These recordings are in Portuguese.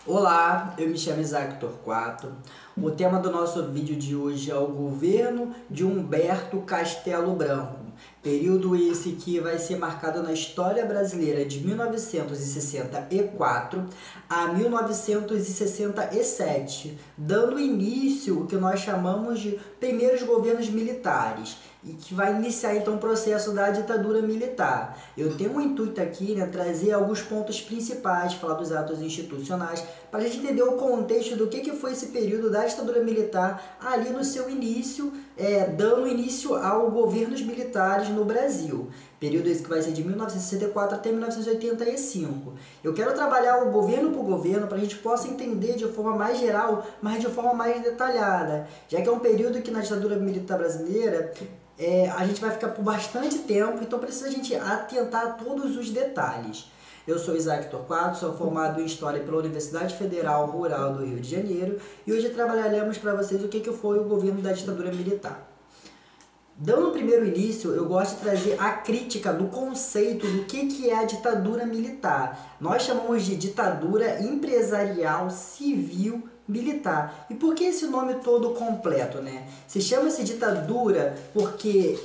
Olá, eu me chamo Isaac Torquato. O tema do nosso vídeo de hoje é o governo de Humberto Castelo Branco, período esse que vai ser marcado na história brasileira de 1964 a 1967, dando início ao que nós chamamos de primeiros governos militares, e que vai iniciar então o processo da ditadura militar. Eu tenho um intuito aqui, trazer alguns pontos principais, falar dos atos institucionais, para a gente entender o contexto do que foi esse período da ditadura militar ali no seu início, dando início aos governos militares no Brasil. Período esse que vai ser de 1964 até 1985. Eu quero trabalhar o governo por governo para a gente possa entender de forma mais geral, mas de forma mais detalhada, já que é um período que na ditadura militar brasileira a gente vai ficar por bastante tempo, então precisa a gente atentar a todos os detalhes. Eu sou Isaac Torquato, sou formado em História pela Universidade Federal Rural do Rio de Janeiro e hoje trabalharemos para vocês o que foi o governo da ditadura militar. Dando o primeiro início, eu gosto de trazer a crítica do conceito do que é a ditadura militar. Nós chamamos de ditadura empresarial civil militar. E por que esse nome todo completo, né? Se chama-se ditadura porque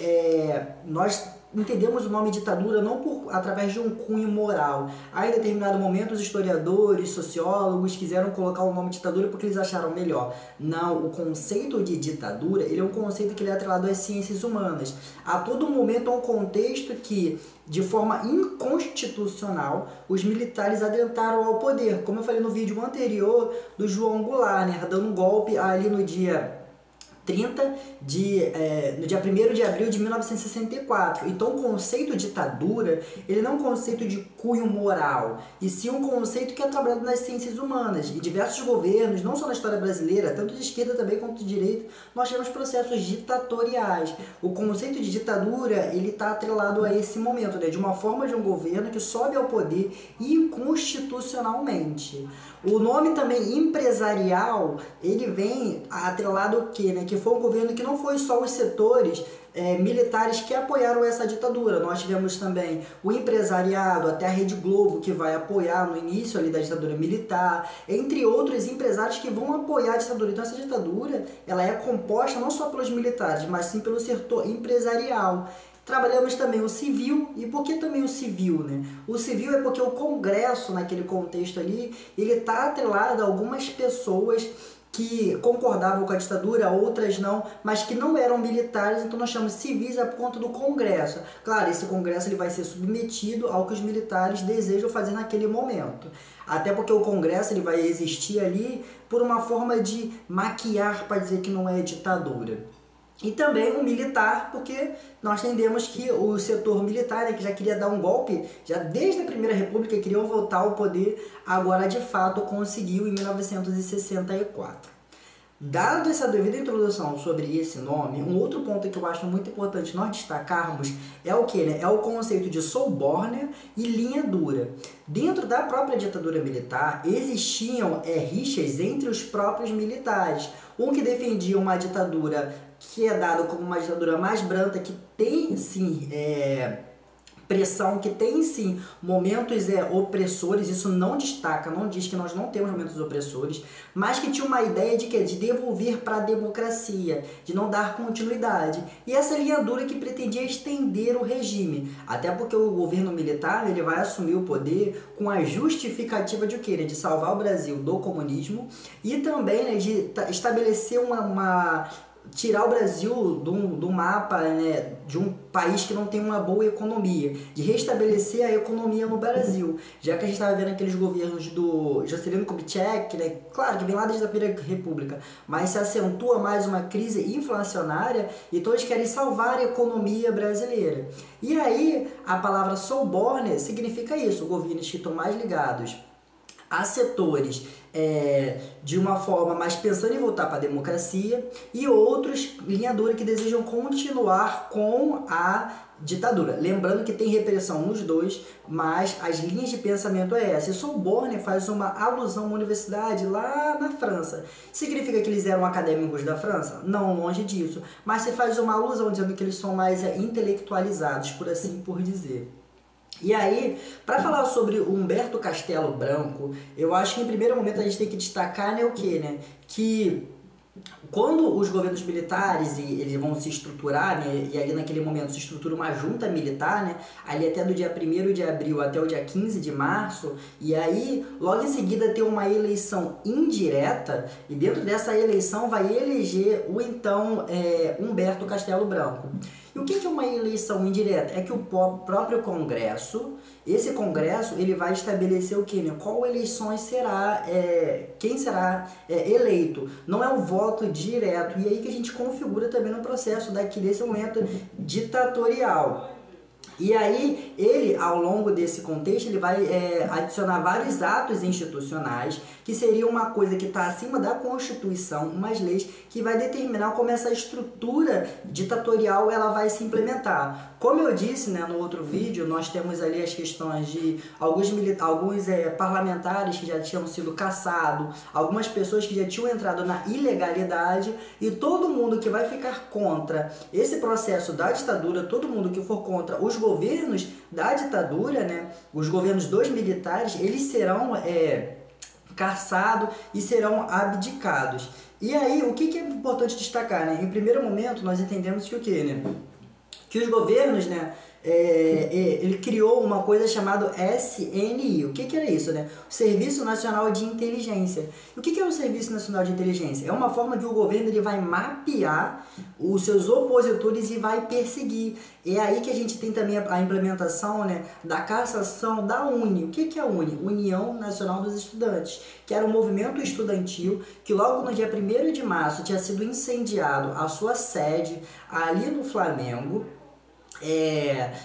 nós entendemos o nome ditadura não através de um cunho moral. Aí, em determinado momento, os historiadores, sociólogos quiseram colocar o nome ditadura porque eles acharam melhor. Não, o conceito de ditadura, ele é um conceito que ele é atrelado às ciências humanas. A todo momento é um contexto que, de forma inconstitucional, os militares adentraram ao poder. Como eu falei no vídeo anterior do João Goulart, dando um golpe ali no dia 30 no dia 1º de abril de 1964. Então o conceito ditadura, ele não é um conceito de cunho moral, e sim um conceito que é trabalhado nas ciências humanas. E diversos governos, não só na história brasileira, tanto de esquerda também quanto de direita, nós temos processos ditatoriais. O conceito de ditadura, ele está atrelado a esse momento, de uma forma de um governo que sobe ao poder inconstitucionalmente. O nome também empresarial, ele vem atrelado ao quê? Que foi um governo que não foi só os setores militares que apoiaram essa ditadura. Nós tivemos também o empresariado, até a Rede Globo, que vai apoiar no início ali da ditadura militar, entre outros empresários que vão apoiar a ditadura. Então essa ditadura, ela é composta não só pelos militares, mas sim pelo setor empresarial. Trabalhamos também o civil. E por que também o civil, O civil é porque o Congresso, naquele contexto ali, ele está atrelado a algumas pessoas que concordavam com a ditadura, outras não, mas que não eram militares, então nós chamamos civis por conta do Congresso. Claro, esse Congresso ele vai ser submetido ao que os militares desejam fazer naquele momento. Até porque o Congresso ele vai existir ali por uma forma de maquiar para dizer que não é ditadura. E também o militar, porque nós entendemos que o setor militar, que já queria dar um golpe, já desde a Primeira República queriam voltar ao poder, agora de fato conseguiu em 1964. Dado essa devida introdução sobre esse nome, um outro ponto que eu acho muito importante nós destacarmos é o que? É o conceito de soborno e linha dura. Dentro da própria ditadura militar, existiam rixas entre os próprios militares. Um que defendia uma ditadura que é dado como uma ditadura mais branda, que tem sim pressão, que tem sim momentos opressores. Isso não destaca, não diz que nós não temos momentos opressores, mas que tinha uma ideia de que de devolver para a democracia, de não dar continuidade. E essa linha dura que pretendia estender o regime, até porque o governo militar ele vai assumir o poder com a justificativa de o quê? De salvar o Brasil do comunismo e também de estabelecer tirar o Brasil do mapa, de um país que não tem uma boa economia, de restabelecer a economia no Brasil, já que a gente estava vendo aqueles governos do Juscelino Kubitschek, claro que vem lá desde a Primeira República, mas se acentua mais uma crise inflacionária, então eles querem salvar a economia brasileira. E aí a palavra soborno significa isso, governos que estão mais ligados a setores de uma forma mais pensando em voltar para a democracia, e outros, linha dura, que desejam continuar com a ditadura. Lembrando que tem repressão nos dois, mas as linhas de pensamento é essa. E Sorbonne faz uma alusão a uma universidade lá na França. Significa que eles eram acadêmicos da França? Não, longe disso. Mas se faz uma alusão dizendo que eles são mais intelectualizados, por assim por dizer. E aí, para falar sobre o Humberto Castelo Branco, eu acho que em primeiro momento a gente tem que destacar, né, o quê, né? Que quando os governos militares eles vão se estruturar, né, e ali naquele momento se estrutura uma junta militar, né, ali até do dia 1º de abril até o dia 15 de março, e aí logo em seguida tem uma eleição indireta, e dentro dessa eleição vai eleger o então Humberto Castelo Branco. E o que é uma eleição indireta? É que o próprio Congresso, esse Congresso, ele vai estabelecer o quê, né? Qual eleições será, quem será eleito. Não é um voto direto. E aí que a gente configura também no processo desse momento ditatorial. E aí, ele, ao longo desse contexto, ele vai adicionar vários atos institucionais, que seria uma coisa que está acima da Constituição, umas leis que vai determinar como essa estrutura ditatorial ela vai se implementar. Como eu disse, né, no outro vídeo, nós temos ali as questões de alguns parlamentares que já tinham sido cassados, algumas pessoas que já tinham entrado na ilegalidade, e todo mundo que vai ficar contra esse processo da ditadura, todo mundo que for contra os governos da ditadura, né, os governos dos militares, eles serão cassados e serão abdicados. E aí, o que é importante destacar, né? Em primeiro momento, nós entendemos que o quê, né? Que os governos, né, ele criou uma coisa chamada SNI. O que era isso, né? O Serviço Nacional de Inteligência. E o que é o Serviço Nacional de Inteligência? É uma forma que o governo ele vai mapear os seus opositores e vai perseguir. É aí que a gente tem também a implementação, né, da cassação da UNE. O que é a UNE? União Nacional dos Estudantes, que era um movimento estudantil que logo no dia 1º de março tinha sido incendiado a sua sede ali no Flamengo.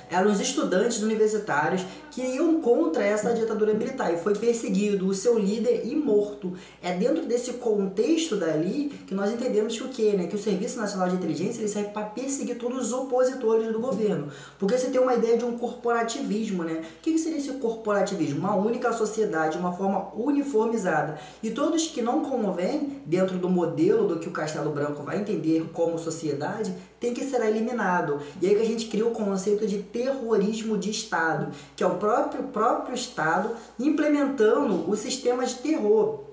Eram os estudantes universitários que iam contra essa ditadura militar e foi perseguido, o seu líder e morto. É dentro desse contexto dali que nós entendemos que o quê, né? Que o Serviço Nacional de Inteligência ele serve para perseguir todos os opositores do governo. Porque você tem uma ideia de um corporativismo, né? O que seria esse corporativismo? Uma única sociedade, uma forma uniformizada. E todos que não convêm dentro do modelo do que o Castelo Branco vai entender como sociedade, tem que ser eliminado. E aí que a gente cria o conceito de terrorismo de Estado, que é o próprio Estado implementando o sistema de terror,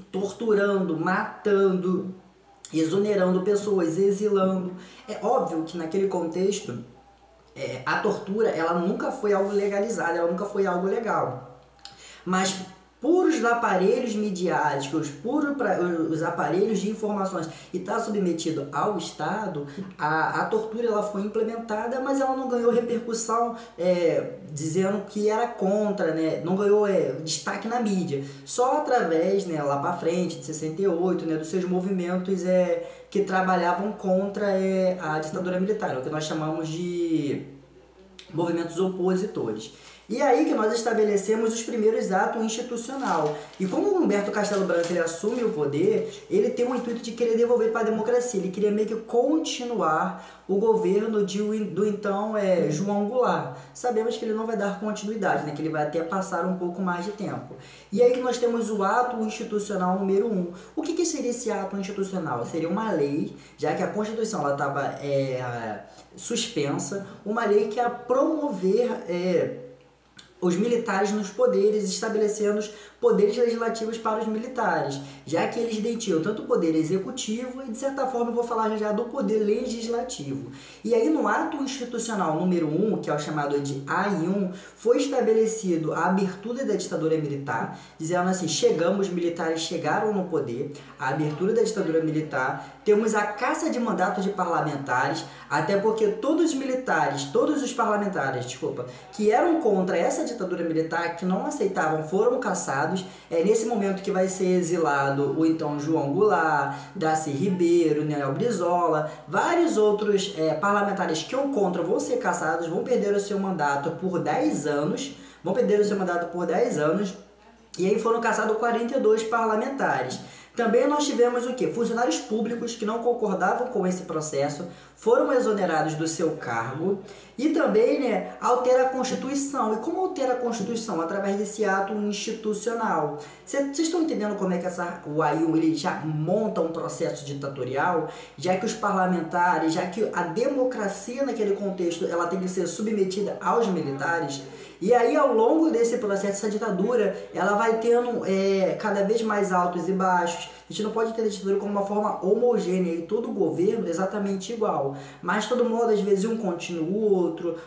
torturando, matando, exonerando pessoas, exilando. É óbvio que naquele contexto a tortura ela nunca foi algo legalizado, ela nunca foi algo legal. Mas puros aparelhos midiáticos, os aparelhos de informações e está submetido ao Estado, a tortura ela foi implementada, mas ela não ganhou repercussão dizendo que era contra, né? Não ganhou destaque na mídia. Só através, né, lá para frente, de 68, né, dos seus movimentos que trabalhavam contra a ditadura militar, o que nós chamamos de movimentos opositores. E aí que nós estabelecemos os primeiros atos institucional. E como o Humberto Castelo Branco ele assume o poder, ele tem o intuito de querer devolver para a democracia. Ele queria meio que continuar o governo do então João Goulart. Sabemos que ele não vai dar continuidade, né? Que ele vai até passar um pouco mais de tempo. E aí que nós temos o ato institucional número 1. O que seria esse ato institucional? Seria uma lei, já que a Constituição estava suspensa, uma lei que ia promover os militares nos poderes, estabelecendo os poderes legislativos para os militares, já que eles detinham tanto o poder executivo e, de certa forma, eu vou falar já do poder legislativo. E aí, no ato institucional número 1, que é o chamado de AI1, foi estabelecido a abertura da ditadura militar, dizendo assim, os militares chegaram no poder, a abertura da ditadura militar, temos a caça de mandatos de parlamentares, até porque todos os parlamentares, que eram contra essa ditadura militar, que não aceitavam, foram caçados. É nesse momento que vai ser exilado o então João Goulart, Darcy Ribeiro, Nel Brizola, vários outros parlamentares que iam contra vão ser caçados, vão perder o seu mandato por 10 anos, e aí foram caçados 42 parlamentares. Também nós tivemos o quê? Funcionários públicos que não concordavam com esse processo foram exonerados do seu cargo e também, né, altera a Constituição. E como altera a Constituição? Através desse ato institucional. Vocês estão entendendo como é que o AI1 ele já monta um processo ditatorial? Já que os parlamentares, já que a democracia naquele contexto ela tem que ser submetida aos militares. E aí, ao longo desse processo, essa ditadura, ela vai tendo cada vez mais altos e baixos. A gente não pode ter a ditadura como uma forma homogênea e todo o governo exatamente igual. Mas, de todo modo, às vezes um continua o outro,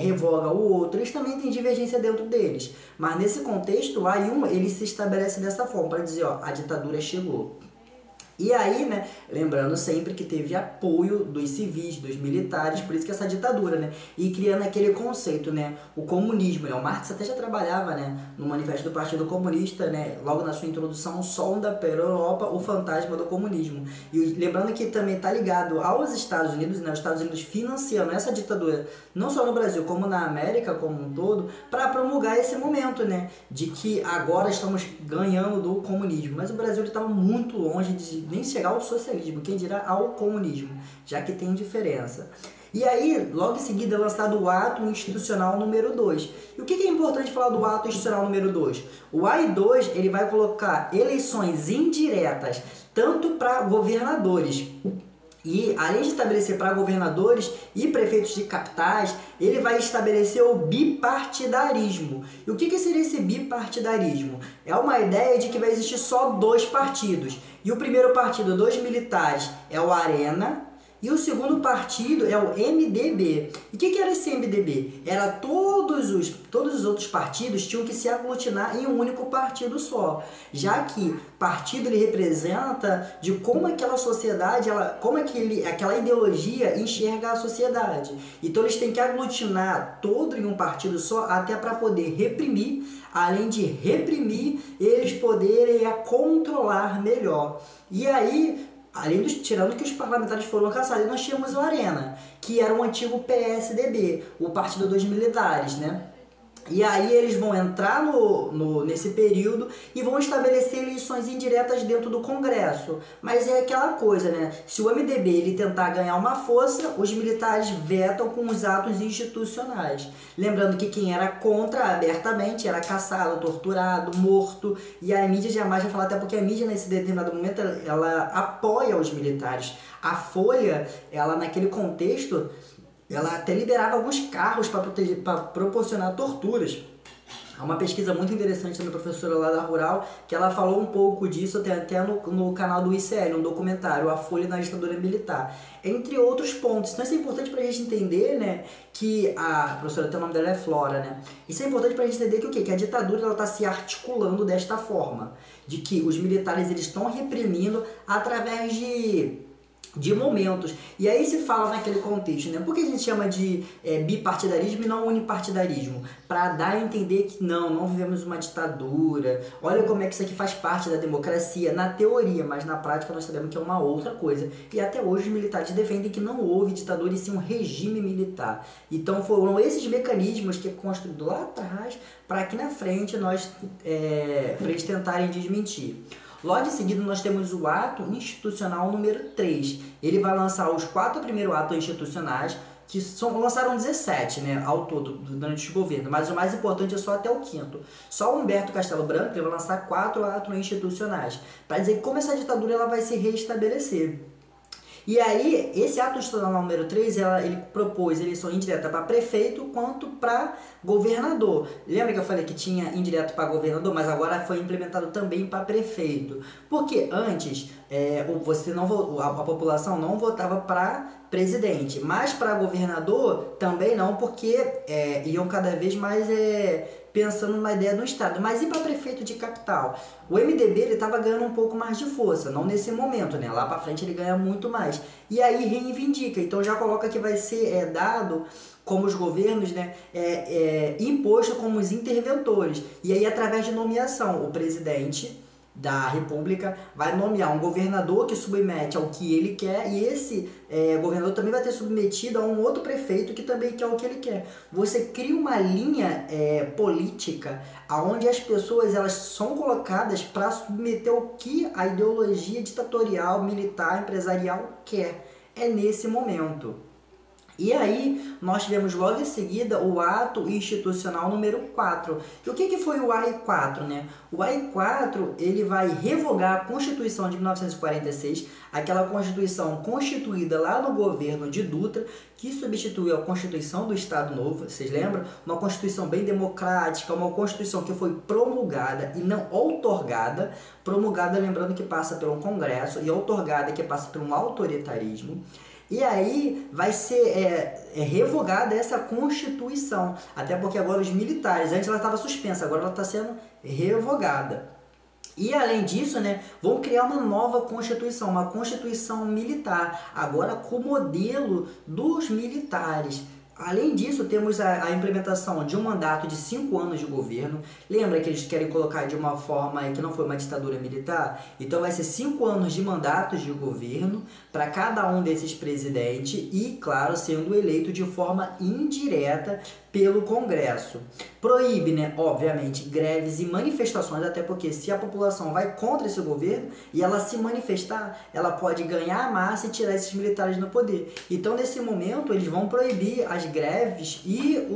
revoga o outro. Eles também têm divergência dentro deles. Mas nesse contexto, aí ele se estabelece dessa forma, para dizer, ó, a ditadura chegou. E aí, né, lembrando sempre que teve apoio dos civis, dos militares, por isso que essa ditadura, né, e criando aquele conceito, né, o comunismo, né, o Marx até já trabalhava, né, no Manifesto do Partido Comunista, né, logo na sua introdução, sonda pela Europa o fantasma do comunismo. E lembrando que também está ligado aos Estados Unidos, né, os Estados Unidos financiando essa ditadura, não só no Brasil, como na América como um todo, para promulgar esse momento, né, de que agora estamos ganhando do comunismo. Mas o Brasil estava muito longe de nem chegar ao socialismo, quem dirá ao comunismo, já que tem diferença. E aí, logo em seguida, é lançado o ato institucional número 2. E o que é importante falar do ato institucional número 2? O AI2, ele vai colocar eleições indiretas, tanto para governadores. E, além de estabelecer para governadores e prefeitos de capitais, ele vai estabelecer o bipartidarismo. E o que seria esse bipartidarismo? É uma ideia de que vai existir só 2 partidos. E o primeiro partido dos militares é o Arena, e o segundo partido é o MDB. E o que era esse MDB? Era todos os outros partidos tinham que se aglutinar em um único partido só. Já que partido ele representa de como aquela sociedade, como aquela ideologia enxerga a sociedade. Então eles têm que aglutinar todo em um partido só, até para poder reprimir. Além de reprimir, eles poderem controlar melhor. E aí, tirando que os parlamentares foram caçados, nós tínhamos o Arena, que era um antigo PSDB, o Partido dos Militares, né? E aí eles vão entrar nesse período e vão estabelecer eleições indiretas dentro do Congresso. Mas é aquela coisa, né? Se o MDB ele tentar ganhar uma força, os militares vetam com os atos institucionais. Lembrando que quem era contra abertamente era caçado, torturado, morto. E a mídia jamais vai falar, até porque a mídia nesse determinado momento ela apoia os militares. A Folha, ela naquele contexto, ela até liberava alguns carros para proporcionar torturas. Há uma pesquisa muito interessante da minha professora lá da Rural, que ela falou um pouco disso até no canal do ICL, um documentário, A Folha na Ditadura Militar, entre outros pontos. Então isso é importante para a gente entender, né, que a professora, até o nome dela é Flora, né? Isso é importante para a gente entender que o quê? Que a ditadura está se articulando desta forma, de que os militares eles estão reprimindo através de momentos. E aí se fala naquele contexto, né? Por que a gente chama de bipartidarismo e não unipartidarismo? Para dar a entender que não vivemos uma ditadura. Olha como é que isso aqui faz parte da democracia na teoria, mas na prática nós sabemos que é uma outra coisa. E até hoje os militares defendem que não houve ditadura e sim um regime militar. Então foram esses mecanismos que é construído lá atrás para aqui na frente para eles tentarem desmentir. Logo em seguida, nós temos o ato institucional número 3. Ele vai lançar os 4 primeiros atos institucionais, que lançaram 17, né, ao todo, durante o governo, mas o mais importante é só até o 5º. Só o Humberto Castelo Branco ele vai lançar 4 atos institucionais, para dizer como essa ditadura ela vai se reestabelecer. E aí, esse ato institucional número 3, ele propôs eleição indireta para prefeito quanto para governador. Lembra que eu falei que tinha indireto para governador, mas agora foi implementado também para prefeito. Porque antes, a população não votava para presidente, mas para governador também não, porque iam cada vez mais pensando numa ideia do Estado. Mas e para prefeito de capital? O MDB ele estava ganhando um pouco mais de força, não nesse momento, né? Lá para frente ele ganha muito mais. E aí reivindica, então já coloca que vai ser dado como os governos, né, imposto como os interventores. E aí através de nomeação, o presidente da República vai nomear um governador que submete ao que ele quer, e esse governador também vai ter submetido a um outro prefeito que também quer o que ele quer. Você cria uma linha política onde as pessoas elas são colocadas para submeter o que a ideologia ditatorial, militar, empresarial quer. É nesse momento. E aí, nós tivemos logo em seguida o ato institucional número 4. E o que foi o AI-4, né? O AI-4, ele vai revogar a Constituição de 1946, aquela Constituição constituída lá no governo de Dutra, que substituiu a Constituição do Estado Novo, vocês lembram? Uma Constituição bem democrática, uma Constituição que foi promulgada e não outorgada. Promulgada, lembrando que passa por um Congresso, e outorgada que passa por um autoritarismo. E aí vai ser revogada essa Constituição, até porque agora os militares, antes ela estava suspensa, agora ela está sendo revogada. E além disso, né, vão criar uma nova Constituição, uma Constituição militar, agora com o modelo dos militares. Além disso, temos a implementação de um mandato de 5 anos de governo. Lembra que eles querem colocar de uma forma que não foi uma ditadura militar? Então vai ser 5 anos de mandatos de governo para cada um desses presidentes e, claro, sendo eleito de forma indireta pelo Congresso. Proíbe, né, obviamente, greves e manifestações, até porque se a população vai contra esse governo e ela se manifestar, ela pode ganhar a massa e tirar esses militares do poder. Então, nesse momento, eles vão proibir as greves e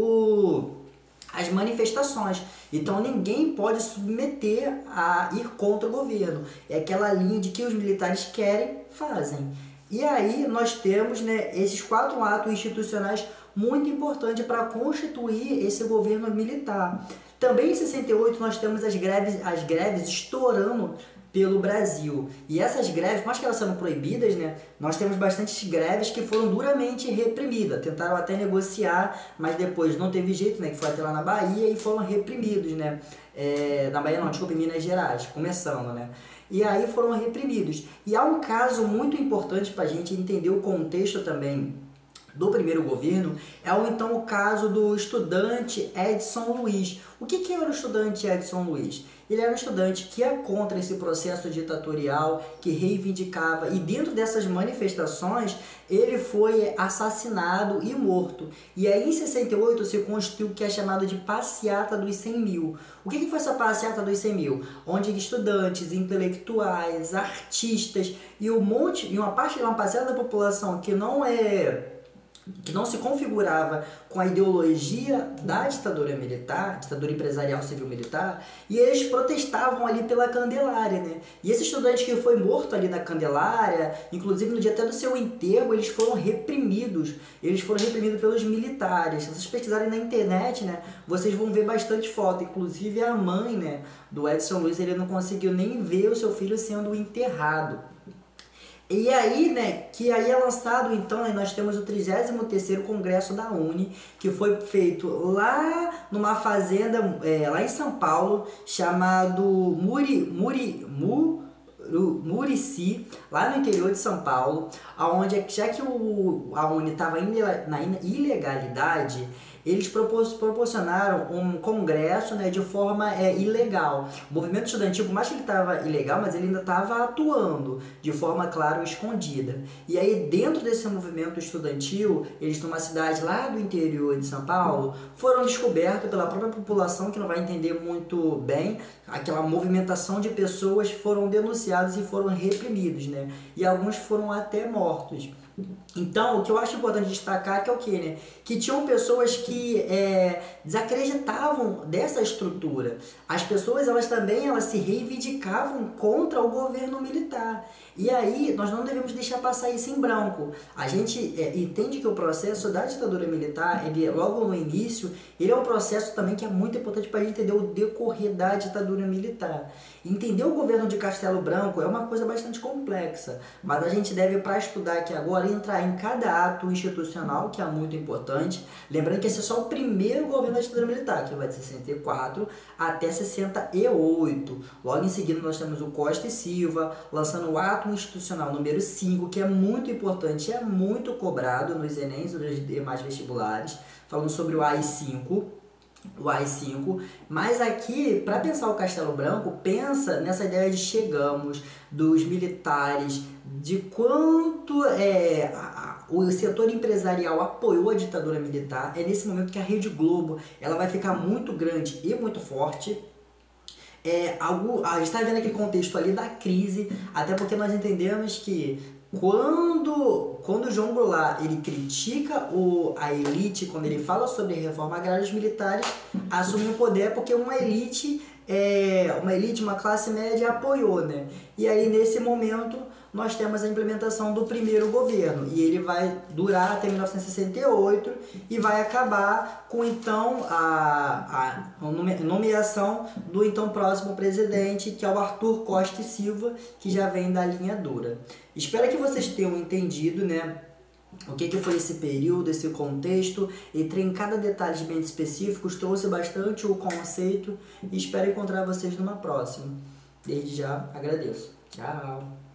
as manifestações. Então, ninguém pode submeter a ir contra o governo. É aquela linha de que os militares querem, fazem. E aí, nós temos, né, esses 4 atos institucionais muito importante para constituir esse governo militar. Também em 68 nós temos as greves estourando pelo Brasil. E essas greves, mais que elas sendo proibidas, né, nós temos bastantes greves que foram duramente reprimidas. Tentaram até negociar, mas depois não teve jeito, né, que foi até lá na Bahia e foram reprimidos, né. Na Bahia não, desculpa, em Minas Gerais, começando, né. E aí foram reprimidos. E há um caso muito importante para a gente entender o contexto também do primeiro governo, então o caso do estudante Edson Luiz. O que era o estudante Edson Luiz? Ele era um estudante que ia contra esse processo ditatorial, que reivindicava, e dentro dessas manifestações, ele foi assassinado e morto. E aí em 68 se constituiu o que é chamado de Passeata dos 100 mil. O que foi essa Passeata dos 100 mil? Onde estudantes, intelectuais, artistas e uma parte de uma parcela da população que não se configurava com a ideologia da ditadura militar, ditadura empresarial civil-militar, e eles protestavam ali pela Candelária, né? E esse estudante que foi morto ali na Candelária, inclusive no dia até do seu enterro, eles foram reprimidos pelos militares. Se vocês pesquisarem na internet, né, vocês vão ver bastante foto, inclusive a mãe, né, do Edson Luiz, ele não conseguiu nem ver o seu filho sendo enterrado. E aí, né, que aí é lançado, então, né, nós temos o 33º Congresso da UNE, que foi feito lá numa fazenda, lá em São Paulo, chamado Murici, lá no interior de São Paulo, onde, já que a UNE estava na ilegalidade, eles proporcionaram um congresso, né, de forma ilegal. O movimento estudantil, por mais que ele estava ilegal, mas ele ainda estava atuando de forma, claro, escondida. E aí, dentro desse movimento estudantil, eles numa cidade lá do interior de São Paulo, foram descobertos pela própria população, que não vai entender muito bem, aquela movimentação de pessoas foram denunciadas e foram reprimidos, né? E alguns foram até mortos. Então, o que eu acho importante destacar que é o quê, né? Que tinham pessoas que desacreditavam dessa estrutura. As pessoas, elas se reivindicavam contra o governo militar. E aí, nós não devemos deixar passar isso em branco. A gente entende que o processo da ditadura militar, ele, logo no início, ele é um processo também que é muito importante para a gente entender o decorrer da ditadura militar. Entender o governo de Castelo Branco é uma coisa bastante complexa, mas a gente deve, para estudar aqui agora, entrar em cada ato institucional, que é muito importante. Lembrando que esse é só o primeiro governo da ditadura militar, que vai de 64 até 68. Logo em seguida nós temos o Costa e Silva, lançando o ato institucional número 5, que é muito importante, é muito cobrado nos Enems e nos demais vestibulares, falando sobre o AI-5. Mas aqui, para pensar o Castelo Branco, pensa nessa ideia de chegamos, dos militares, de quanto o setor empresarial apoiou a ditadura militar. É nesse momento que a Rede Globo ela vai ficar muito grande e muito forte. A gente está vendo aquele contexto ali da crise, até porque nós entendemos que quando João Goulart ele critica a elite, quando ele fala sobre a reforma agrária, os militares assumem o poder porque uma classe média apoiou, né? E aí nesse momento nós temos a implementação do primeiro governo e ele vai durar até 1968 e vai acabar com então a nomeação do então próximo presidente, que é o Arthur Costa e Silva, que já vem da linha dura. Espero que vocês tenham entendido, né? O que foi esse período, esse contexto, entrei em cada detalhe bem específico, trouxe bastante o conceito e espero encontrar vocês numa próxima. Desde já agradeço. Tchau!